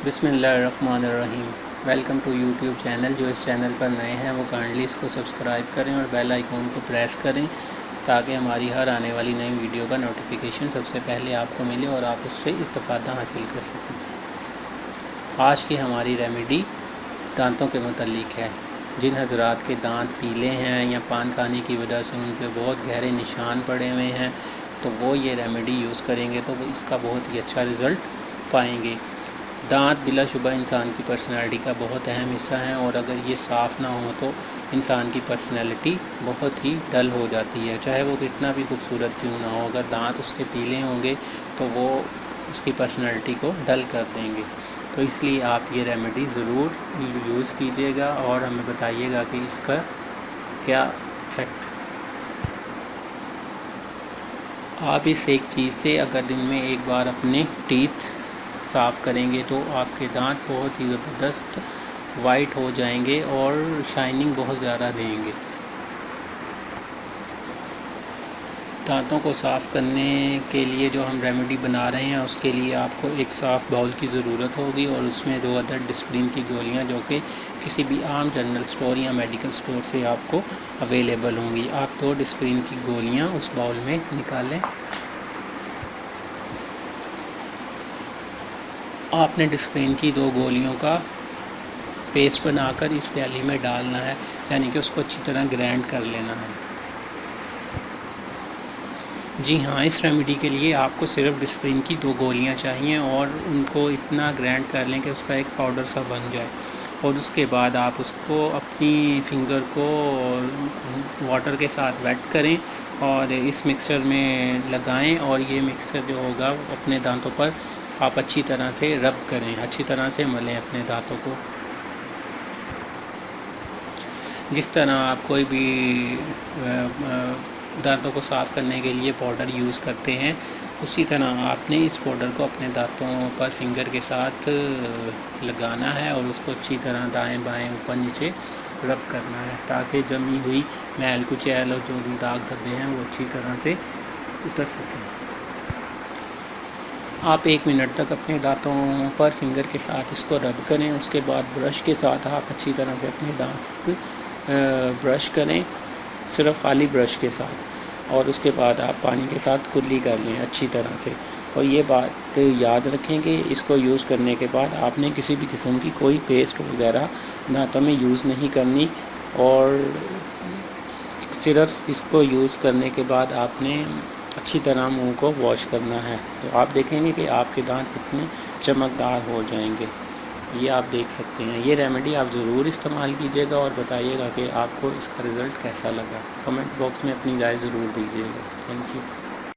बिस्मिल्लाहिर्रहमानिर्रहीम। Welcome to YouTube channel. जो इस चैनल पर नए हैं वो काइंडली इसको सब्सक्राइब करें और बेल आइकॉन को प्रेस करें ताकि हमारी हर आने वाली नई वीडियो का नोटिफिकेशन सबसे पहले आपको मिले और आप उससे इस्तेफ़ादा हासिल कर सकें। आज की हमारी रेमेडी दांतों के मुतल्लिक है। जिन हजरात के दांत पीले हैं या पान खाने की वजह से उन पर बहुत गहरे निशान पड़े हुए हैं तो वो ये रेमेडी यूज़ करेंगे तो वो इसका बहुत ही अच्छा रिज़ल्ट पाएंगे। दांत बिलाशुबा इंसान की पर्सनैलिटी का बहुत अहम हिस्सा है और अगर ये साफ़ ना हो तो इंसान की पर्सनैलिटी बहुत ही डल हो जाती है, चाहे वो कितना भी खूबसूरत क्यों ना हो। अगर दांत उसके पीले होंगे तो वो उसकी पर्सनैलिटी को डल कर देंगे। तो इसलिए आप ये रेमेडी ज़रूर यूज़ कीजिएगा और हमें बताइएगा कि इसका क्या इफ़ेक्ट। आप इस एक चीज़ से अगर दिन में एक बार अपने टीथ साफ़ करेंगे तो आपके दांत बहुत ही ज़बरदस्त वाइट हो जाएंगे और शाइनिंग बहुत ज़्यादा देंगे। दांतों को साफ़ करने के लिए जो हम रेमेडी बना रहे हैं उसके लिए आपको एक साफ़ बाउल की ज़रूरत होगी और उसमें 2 अदद डिस्प्रिन की गोलियां जो कि किसी भी आम जनरल स्टोर या मेडिकल स्टोर से आपको अवेलेबल होंगी। आप 2 डिस्प्रिन की गोलियां उस बाउल में निकालें। आपने डिस्प्रिन की 2 गोलियों का पेस्ट बनाकर इस प्याली में डालना है, यानी कि उसको अच्छी तरह ग्राइंड कर लेना है। जी हाँ, इस रेमेडी के लिए आपको सिर्फ डिस्प्रिन की 2 गोलियां चाहिए और उनको इतना ग्राइंड कर लें कि उसका एक पाउडर सा बन जाए। और उसके बाद आप उसको अपनी फिंगर को वाटर के साथ वेट करें और इस मिक्सचर में लगाएं और ये मिक्सचर जो होगा अपने दांतों पर आप अच्छी तरह से रब करें, अच्छी तरह से मलें अपने दांतों को। जिस तरह आप कोई भी दांतों को साफ़ करने के लिए पाउडर यूज़ करते हैं उसी तरह आपने इस पाउडर को अपने दांतों पर फिंगर के साथ लगाना है और उसको अच्छी तरह दाएं बाएं ऊपर नीचे रब करना है ताकि जमी हुई मैल कुचैल और जो भी दाग धब्बे हैं वो अच्छी तरह से उतर सकें। आप 1 मिनट तक अपने दांतों पर फिंगर के साथ इसको रब करें। उसके बाद ब्रश के साथ आप अच्छी तरह से अपने दांत ब्रश करें, सिर्फ खाली ब्रश के साथ, और उसके बाद आप पानी के साथ कुल्ली कर लें अच्छी तरह से। और ये बात याद रखें कि इसको यूज़ करने के बाद आपने किसी भी किस्म की कोई पेस्ट वगैरह दांतों में यूज़ नहीं करनी और सिर्फ इसको यूज़ करने के बाद आपने अच्छी तरह मुंह को वॉश करना है। तो आप देखेंगे कि आपके दांत कितने चमकदार हो जाएंगे। ये आप देख सकते हैं। ये रेमेडी आप ज़रूर इस्तेमाल कीजिएगा और बताइएगा कि आपको इसका रिज़ल्ट कैसा लगा। कमेंट बॉक्स में अपनी राय ज़रूर दीजिएगा। Thank you.